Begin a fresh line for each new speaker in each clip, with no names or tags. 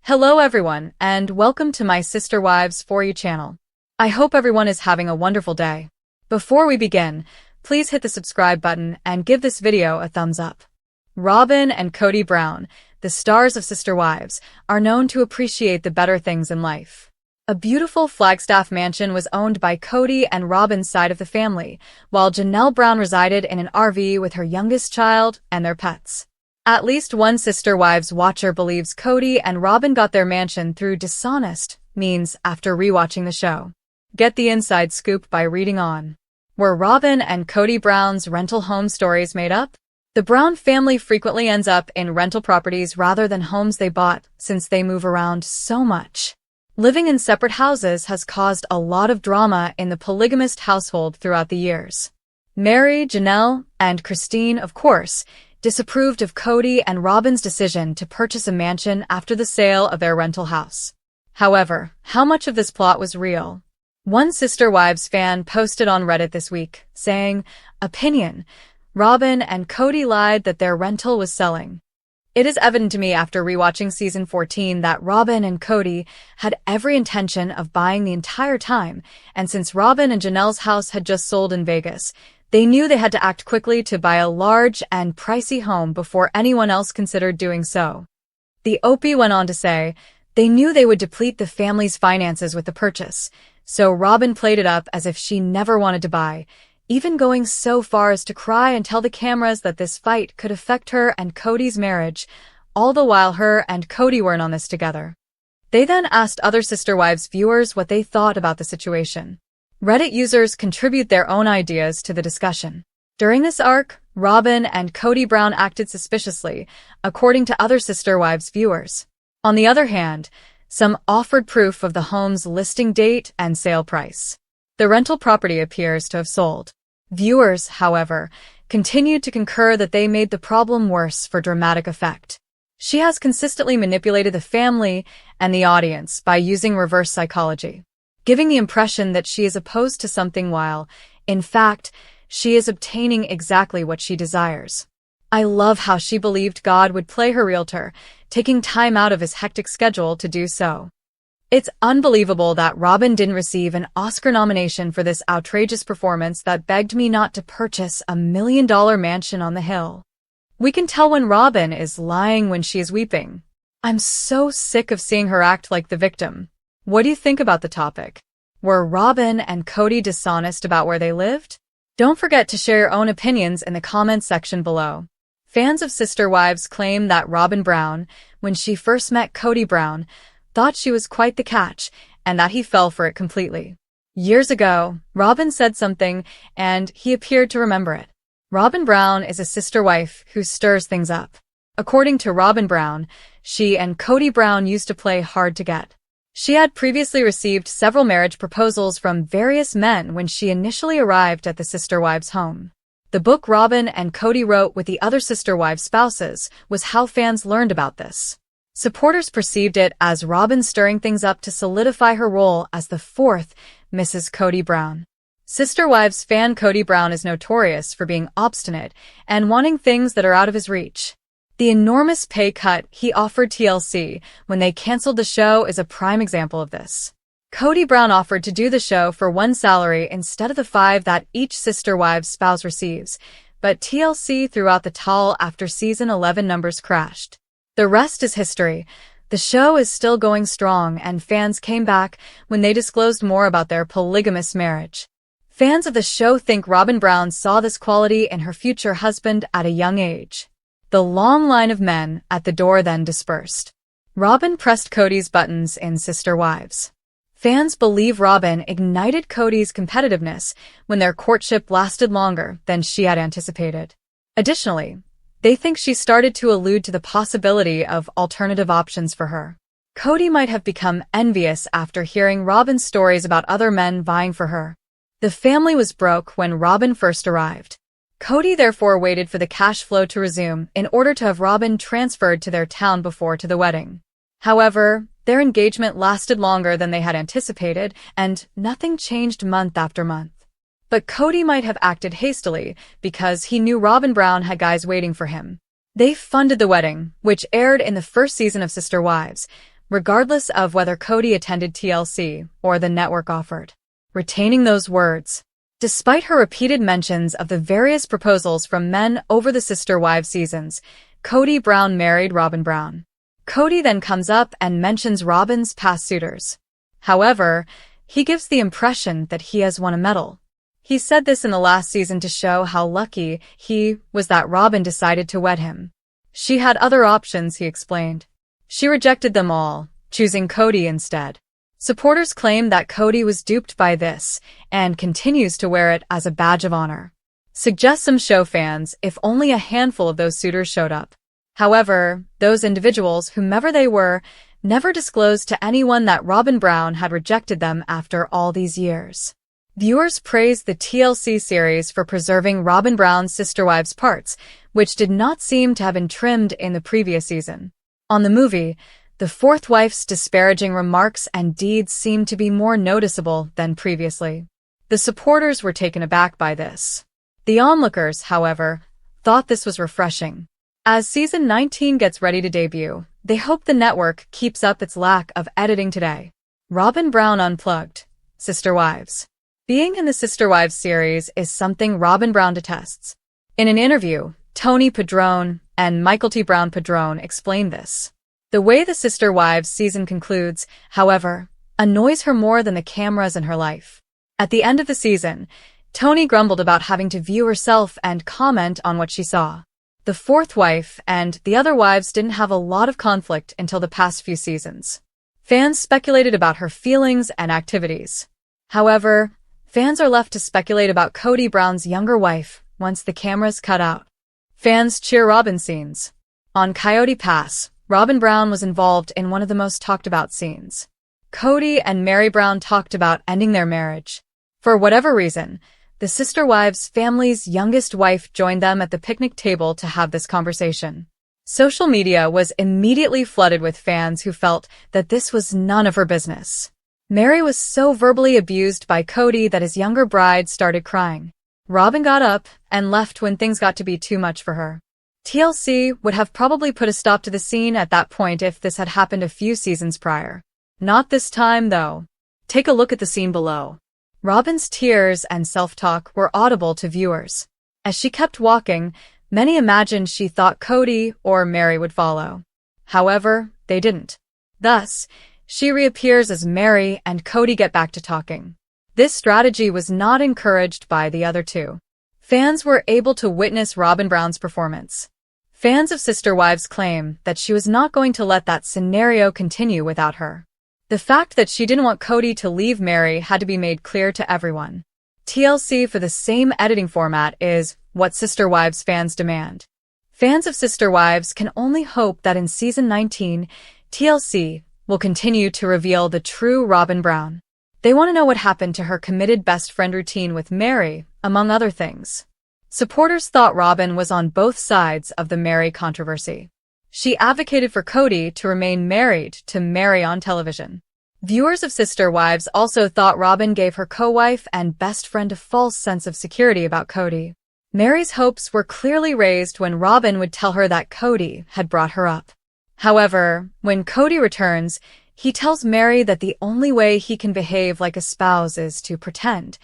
Hello everyone, and welcome to my Sister Wives For You channel. I hope everyone is having a wonderful day. Before we begin, please hit the subscribe button and give this video a thumbs up. Robyn and Kody Brown, the stars of Sister Wives, are known to appreciate the better things in life. A beautiful Flagstaff mansion was owned by Kody and Robyn's side of the family, while Janelle Brown resided in an RV with her youngest child and their pets. At least one Sister Wives watcher believes Kody and Robyn got their mansion through dishonest means after rewatching the show. Get the inside scoop by reading on. Were Robyn and Kody Brown's rental home stories made up? The Brown family frequently ends up in rental properties rather than homes they bought since they move around so much. Living in separate houses has caused a lot of drama in the polygamist household throughout the years. Mary, Janelle, and Christen, of course, disapproved of Kody and Robyn's decision to purchase a mansion after the sale of their rental house. However, how much of this plot was real? One Sister Wives fan posted on Reddit this week, saying, "Opinion: Robyn and Kody lied that their rental was selling." It is evident to me after rewatching season 14 that Robyn and Kody had every intention of buying the entire time, and since Robyn and Janelle's house had just sold in Vegas, they knew they had to act quickly to buy a large and pricey home before anyone else considered doing so. The OP went on to say, they knew they would deplete the family's finances with the purchase, so Robyn played it up as if she never wanted to buy, even going so far as to cry and tell the cameras that this fight could affect her and Kody's marriage, all the while her and Kody weren't on this together. They then asked other Sister Wives viewers what they thought about the situation. Reddit users contribute their own ideas to the discussion. During this arc, Robyn and Kody Brown acted suspiciously, according to other Sister Wives viewers. On the other hand, some offered proof of the home's listing date and sale price. The rental property appears to have sold. Viewers, however, continued to concur that they made the problem worse for dramatic effect. She has consistently manipulated the family and the audience by using reverse psychology, giving the impression that she is opposed to something while, in fact, she is obtaining exactly what she desires. I love how she believed God would play her realtor, taking time out of his hectic schedule to do so. It's unbelievable that Robyn didn't receive an Oscar nomination for this outrageous performance that begged me not to purchase a $1 million mansion on the hill. We can tell when Robyn is lying when she is weeping. I'm so sick of seeing her act like the victim. What do you think about the topic? Were Robyn and Kody dishonest about where they lived? Don't forget to share your own opinions in the comments section below. Fans of Sister Wives claim that Robyn Brown, when she first met Kody Brown, thought she was quite the catch, and that he fell for it completely. Years ago, Robyn said something, and he appeared to remember it. Robyn Brown is a sister wife who stirs things up. According to Robyn Brown, she and Kody Brown used to play hard to get. She had previously received several marriage proposals from various men when she initially arrived at the Sister Wives home. The book Robyn and Kody wrote with the other Sister Wives spouses was how fans learned about this. Supporters perceived it as Robyn stirring things up to solidify her role as the fourth Mrs. Kody Brown. Sister Wives fan Kody Brown is notorious for being obstinate and wanting things that are out of his reach. The enormous pay cut he offered TLC when they canceled the show is a prime example of this. Kody Brown offered to do the show for one salary instead of the 5 that each Sister Wives spouse receives, but TLC threw out the towel after season 11 numbers crashed. The rest is history. The show is still going strong, and fans came back when they disclosed more about their polygamous marriage. Fans of the show think Robyn Brown saw this quality in her future husband at a young age. The long line of men at the door then dispersed. Robyn pressed Kody's buttons in Sister Wives. Fans believe Robyn ignited Kody's competitiveness when their courtship lasted longer than she had anticipated. Additionally, they think she started to allude to the possibility of alternative options for her. Kody might have become envious after hearing Robyn's stories about other men vying for her. The family was broke when Robyn first arrived. Kody therefore waited for the cash flow to resume in order to have Robyn transferred to their town before to the wedding. However, their engagement lasted longer than they had anticipated, and nothing changed month after month. But Kody might have acted hastily because he knew Robyn Brown had guys waiting for him. They funded the wedding, which aired in the first season of Sister Wives. regardless of whether Kody attended TLC or the network offered. Retaining those words. Despite her repeated mentions of the various proposals from men over the Sister Wives seasons, Kody Brown married Robin Brown. Kody then comes up and mentions Robin's past suitors. However, he gives the impression that he has won a medal. He said this in the last season to show how lucky he was that Robin decided to wed him. She had other options, he explained. She rejected them all, choosing Kody instead. Supporters claim that Kody was duped by this and continues to wear it as a badge of honor. Suggest some show fans if only a handful of those suitors showed up. However, those individuals, whomever they were, never disclosed to anyone that Robin Brown had rejected them after all these years. Viewers praised the TLC series for preserving Robin Brown's Sister Wives parts, which did not seem to have been trimmed in the previous season. On the movie, the fourth wife's disparaging remarks and deeds seemed to be more noticeable than previously. The supporters were taken aback by this. The onlookers, however, thought this was refreshing. As season 19 gets ready to debut, they hope the network keeps up its lack of editing today. Robin Brown Unplugged. Sister Wives. Being in the Sister Wives series is something Robin Brown detests. In an interview, Tony Padrone and Michael T. Brown Padrone explained this. The way the Sister Wives season concludes, however, annoys her more than the cameras in her life. At the end of the season, Tony grumbled about having to view herself and comment on what she saw. The fourth wife and the other wives didn't have a lot of conflict until the past few seasons. Fans speculated about her feelings and activities. However, fans are left to speculate about Kody Brown's younger wife once the cameras cut out. Fans cheer Robin scenes. On Coyote Pass, Robin Brown was involved in one of the most talked about scenes. Kody and Meri Brown talked about ending their marriage. For whatever reason, the Sister Wives family's youngest wife joined them at the picnic table to have this conversation. Social media was immediately flooded with fans who felt that this was none of her business. Meri was so verbally abused by Kody that his younger bride started crying. Robin got up and left when things got to be too much for her. TLC would have probably put a stop to the scene at that point if this had happened a few seasons prior. Not this time, though. Take a look at the scene below. Robin's tears and self-talk were audible to viewers. As she kept walking, many imagined she thought Kody or Meri would follow. However, they didn't. Thus, she reappears as Meri and Kody get back to talking. This strategy was not encouraged by the other two. Fans were able to witness Robin Brown's performance. Fans of Sister Wives claim that she was not going to let that scenario continue without her. The fact that she didn't want Kody to leave Meri had to be made clear to everyone. TLC for the same editing format is what Sister Wives fans demand. Fans of Sister Wives can only hope that in season 19, TLC will continue to reveal the true Robin Brown. They want to know what happened to her committed best friend routine with Meri, among other things. Supporters thought Robin was on both sides of the Meri controversy. She advocated for Kody to remain married to Meri on television. Viewers of Sister Wives also thought Robin gave her co-wife and best friend a false sense of security about Kody. Meri's hopes were clearly raised when Robin would tell her that Kody had brought her up. However, when Kody returns, he tells Meri that the only way he can behave like a spouse is to pretend,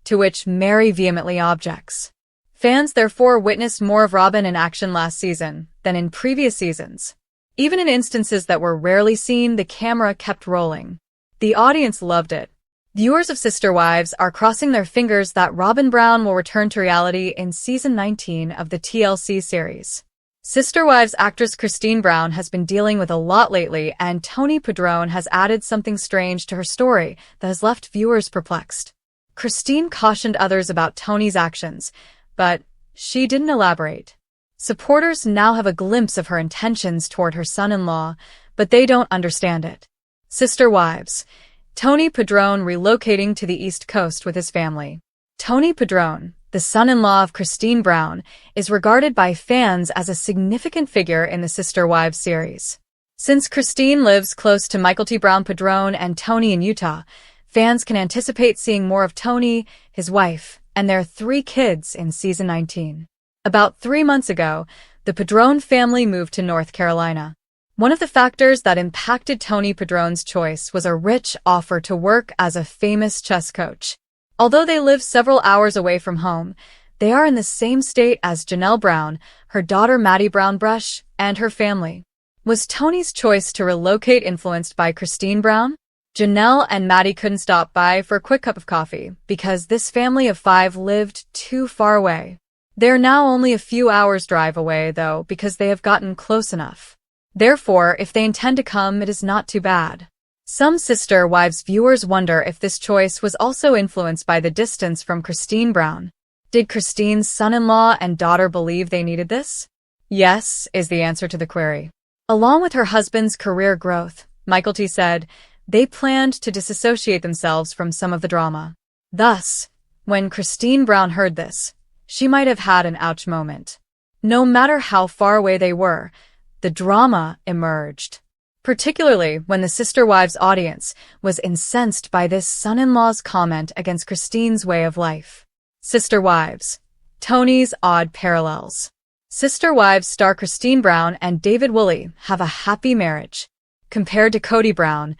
to which Meri vehemently objects. Fans therefore witnessed more of Robin in action last season than in previous seasons. Even in instances that were rarely seen, the camera kept rolling. The audience loved it. Viewers of Sister Wives are crossing their fingers that Robin Brown will return to reality in season 19 of the TLC series. Sister Wives actress Christen Brown has been dealing with a lot lately, and Tony Padrone has added something strange to her story that has left viewers perplexed. Christen cautioned others about Tony's actions, but she didn't elaborate. Supporters now have a glimpse of her intentions toward her son-in-law, but they don't understand it. Sister Wives. Tony Padrone relocating to the East Coast with his family. Tony Padrone, the son-in-law of Christen Brown, is regarded by fans as a significant figure in the Sister Wives series. Since Christen lives close to Michael T. Brown Padrone and Tony in Utah, fans can anticipate seeing more of Tony, his wife, and their 3 kids in season 19. About 3 months ago, the Padrone family moved to North Carolina. One of the factors that impacted Tony Padron's choice was a rich offer to work as a famous chess coach. Although they live several hours away from home, they are in the same state as Janelle Brown, her daughter Maddie Brown-Brush, and her family. Was Tony's choice to relocate influenced by Christen Brown? Janelle and Maddie couldn't stop by for a quick cup of coffee because this family of 5 lived too far away. They're now only a few hours' drive away, though, because they have gotten close enough. Therefore, if they intend to come, it is not too bad. Some Sister Wives viewers wonder if this choice was also influenced by the distance from Christen Brown. Did Christen's son-in-law and daughter believe they needed this? Yes, is the answer to the query. Along with her husband's career growth, Michael T. said, they planned to disassociate themselves from some of the drama. Thus, when Christen Brown heard this, she might have had an ouch moment. No matter how far away they were, the drama emerged. Particularly when the Sister Wives audience was incensed by this son-in-law's comment against Christen's way of life. Sister Wives. Tony's odd parallels. Sister Wives star Christen Brown and David Woolley have a happy marriage. Compared to Kody Brown,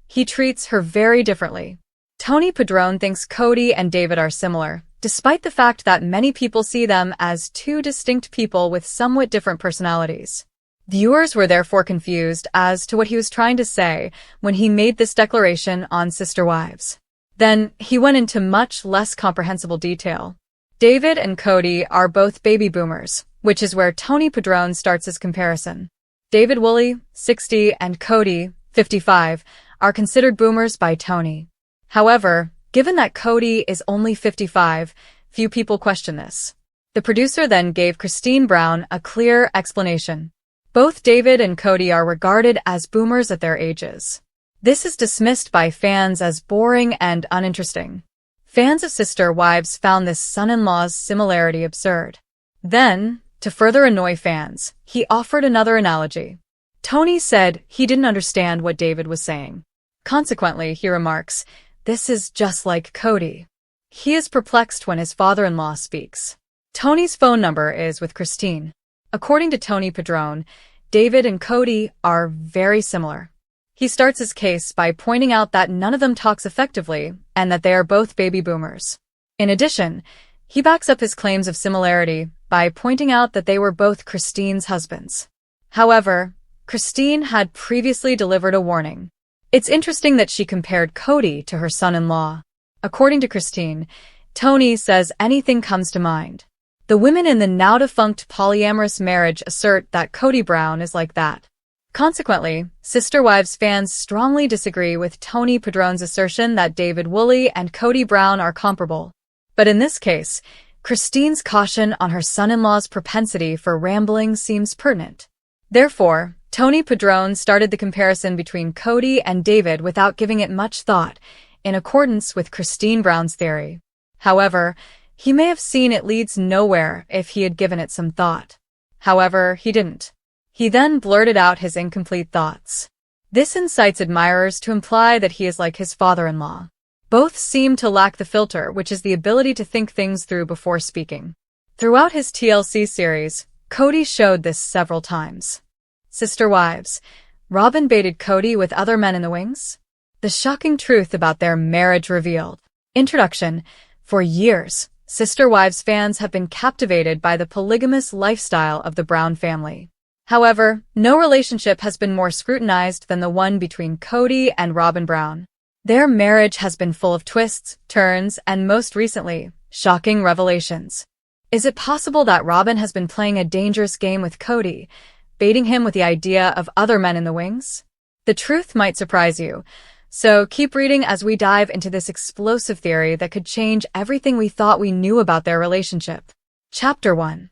he treats her very differently. Tony Padron thinks Kody and David are similar, despite the fact that many people see them as 2 distinct people with somewhat different personalities. Viewers were therefore confused as to what he was trying to say when he made this declaration on Sister Wives. Then, he went into much less comprehensible detail. David and Kody are both baby boomers, which is where Tony Padron starts his comparison. David Woolley, 60, and Kody, 55, are considered boomers by Tony. However, given that Kody is only 55, few people question this. The producer then gave Christen Brown a clear explanation. Both David and Kody are regarded as boomers at their ages. This is dismissed by fans as boring and uninteresting. Fans of Sister Wives found this son-in-law's similarity absurd. Then, to further annoy fans, he offered another analogy. Tony said he didn't understand what David was saying. Consequently, he remarks, this is just like Kody. He is perplexed when his father-in-law speaks. Tony's phone number is with Christen. According to Tony Padron, David and Kody are very similar. He starts his case by pointing out that none of them talks effectively and that they are both baby boomers. In addition, he backs up his claims of similarity by pointing out that they were both Christen's husbands. However, Christen had previously delivered a warning. It's interesting that she compared Kody to her son-in-law. According to Christen, Tony says anything comes to mind. The women in the now-defunct polyamorous marriage assert that Kody Brown is like that. Consequently, Sister Wives fans strongly disagree with Tony Padron's assertion that David Woolley and Kody Brown are comparable. But in this case, Christen's caution on her son-in-law's propensity for rambling seems pertinent. Therefore, Tony Padron started the comparison between Kody and David without giving it much thought, in accordance with Christen Brown's theory. However, he may have seen it leads nowhere if he had given it some thought. However, he didn't. He then blurted out his incomplete thoughts. This incites admirers to imply that he is like his father-in-law. Both seem to lack the filter, which is the ability to think things through before speaking. Throughout his TLC series, Kody showed this several times. Sister Wives. Robyn baited Kody with other men in the wings? The shocking truth about their marriage revealed. Introduction. For years, Sister Wives fans have been captivated by the polygamous lifestyle of the Brown family. However, no relationship has been more scrutinized than the one between Kody and Robyn Brown. Their marriage has been full of twists, turns, and most recently, shocking revelations. Is it possible that Robyn has been playing a dangerous game with Kody, baiting him with the idea of other men in the wings? The truth might surprise you, so keep reading as we dive into this explosive theory that could change everything we thought we knew about their relationship. Chapter 1.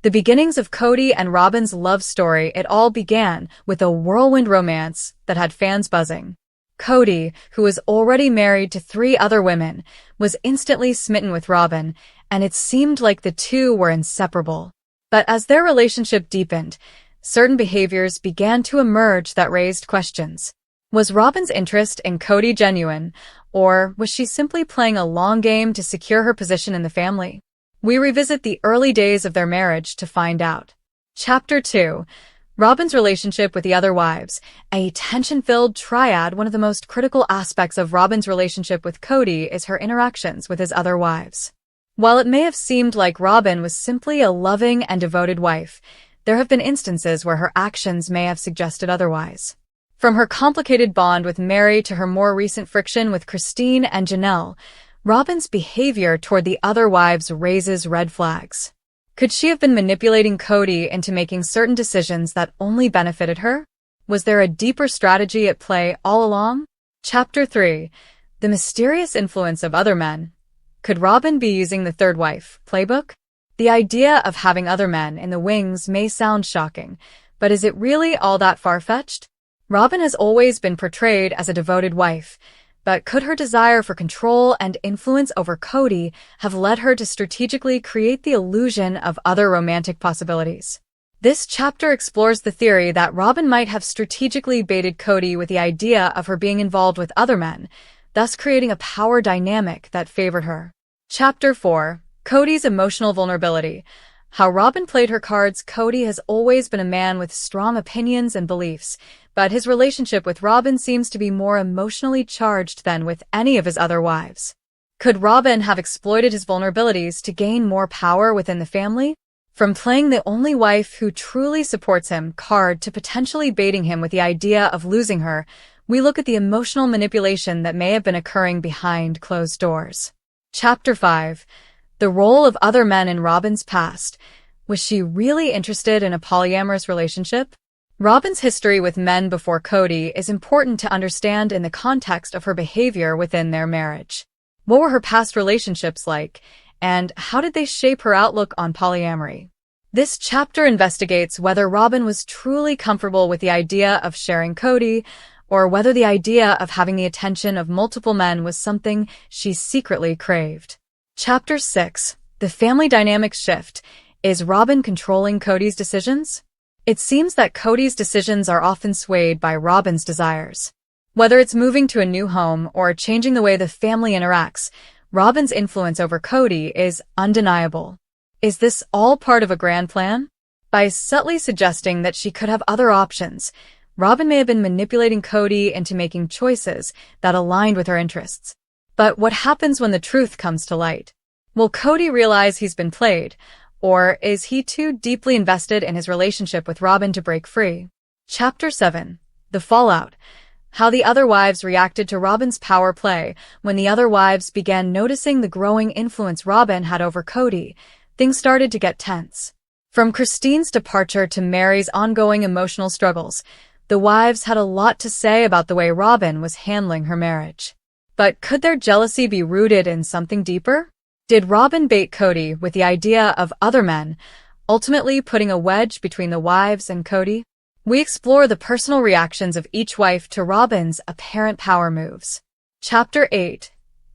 The beginnings of Kody and Robyn's love story. It all began with a whirlwind romance that had fans buzzing. Kody, who was already married to 3 other women, was instantly smitten with Robyn, and it seemed like the two were inseparable. But as their relationship deepened, certain behaviors began to emerge that raised questions. Was Robyn's interest in Kody genuine, or was she simply playing a long game to secure her position in the family? We revisit the early days of their marriage to find out. Chapter 2. Robin's relationship with the other wives, a tension-filled triad. One of the most critical aspects of Robin's relationship with Kody is her interactions with his other wives. While it may have seemed like Robin was simply a loving and devoted wife, there have been instances where her actions may have suggested otherwise. From her complicated bond with Mary to her more recent friction with Christine and Janelle, Robin's behavior toward the other wives raises red flags. Could she have been manipulating Kody into making certain decisions that only benefited her? Was there a deeper strategy at play all along? Chapter 3. The mysterious influence of other men. Could Robin be using the third wife playbook? The idea of having other men in the wings may sound shocking, but is it really all that far-fetched? Robin has always been portrayed as a devoted wife, but could her desire for control and influence over Kody have led her to strategically create the illusion of other romantic possibilities? This chapter explores the theory that Robin might have strategically baited Kody with the idea of her being involved with other men, thus creating a power dynamic that favored her. Chapter 4. Kody's emotional vulnerability. How Robin played her cards. Kody has always been a man with strong opinions and beliefs, but his relationship with Robin seems to be more emotionally charged than with any of his other wives. Could Robin have exploited his vulnerabilities to gain more power within the family? From playing the only wife who truly supports him card to potentially baiting him with the idea of losing her, we look at the emotional manipulation that may have been occurring behind closed doors. Chapter 5. The role of other men in Robin's past. Was she really interested in a polyamorous relationship? Robin's history with men before Kody is important to understand in the context of her behavior within their marriage. What were her past relationships like, and how did they shape her outlook on polyamory? This chapter investigates whether Robin was truly comfortable with the idea of sharing Kody, or whether the idea of having the attention of multiple men was something she secretly craved. Chapter 6. The family dynamic shift. Is Robin controlling Kody's decisions? It seems that Kody's decisions are often swayed by Robin's desires. Whether it's moving to a new home or changing the way the family interacts, Robin's influence over Kody is undeniable. Is this all part of a grand plan? By subtly suggesting that she could have other options, Robin may have been manipulating Kody into making choices that aligned with her interests. But what happens when the truth comes to light? Will Kody realize he's been played, or is he too deeply invested in his relationship with Robin to break free? Chapter 7. The fallout. How the other wives reacted to Robin's power play. When the other wives began noticing the growing influence Robin had over Kody, things started to get tense. From Christine's departure to Mary's ongoing emotional struggles, the wives had a lot to say about the way Robin was handling her marriage. But could their jealousy be rooted in something deeper? Did Robin bait Kody with the idea of other men, ultimately putting a wedge between the wives and Kody? We explore the personal reactions of each wife to Robin's apparent power moves. Chapter 8.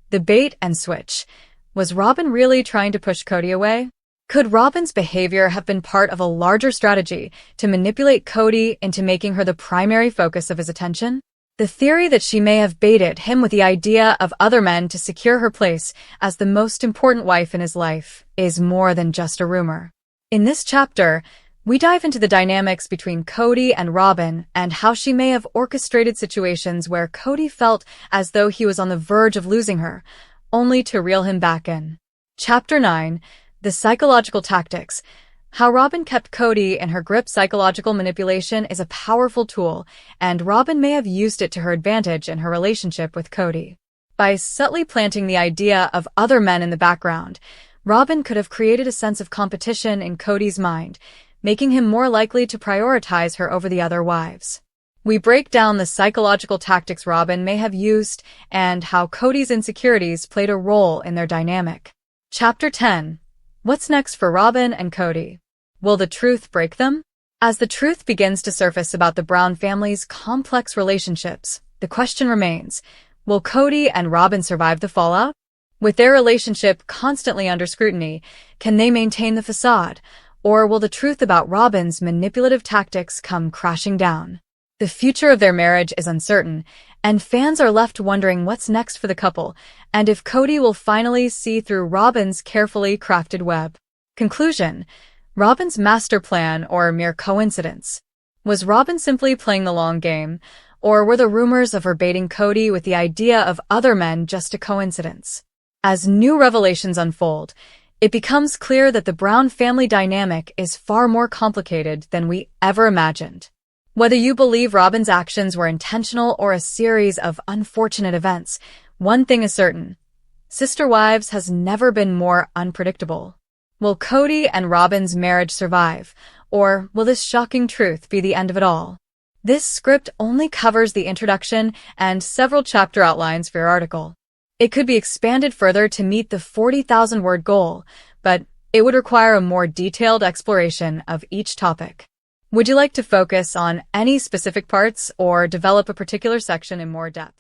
The bait and switch. Was Robin really trying to push Kody away? Could Robin's behavior have been part of a larger strategy to manipulate Kody into making her the primary focus of his attention? The theory that she may have baited him with the idea of other men to secure her place as the most important wife in his life is more than just a rumor. In this chapter, we dive into the dynamics between Kody and Robin and how she may have orchestrated situations where Kody felt as though he was on the verge of losing her, only to reel him back in. Chapter 9. The psychological tactics. How Robin kept Kody in her grip. Psychological manipulation is a powerful tool, and Robin may have used it to her advantage in her relationship with Kody. By subtly planting the idea of other men in the background, Robin could have created a sense of competition in Kody's mind, making him more likely to prioritize her over the other wives. We break down the psychological tactics Robin may have used and how Kody's insecurities played a role in their dynamic. Chapter 10. What's next for Robin and Kody? Will the truth break them? As the truth begins to surface about the Brown family's complex relationships, the question remains, will Kody and Robin survive the fallout? With their relationship constantly under scrutiny, can they maintain the facade, or will the truth about Robin's manipulative tactics come crashing down? The future of their marriage is uncertain, and fans are left wondering what's next for the couple, and if Kody will finally see through Robin's carefully crafted web. Conclusion. Robin's master plan or mere coincidence? Was Robin simply playing the long game, or were the rumors of her baiting Kody with the idea of other men just a coincidence? As new revelations unfold, it becomes clear that the Brown family dynamic is far more complicated than we ever imagined. Whether you believe Robin's actions were intentional or a series of unfortunate events, one thing is certain. Sister Wives has never been more unpredictable. Will Kody and Robin's marriage survive, or will this shocking truth be the end of it all? This script only covers the introduction and several chapter outlines for your article. It could be expanded further to meet the 40,000-word goal, but it would require a more detailed exploration of each topic. Would you like to focus on any specific parts or develop a particular section in more depth?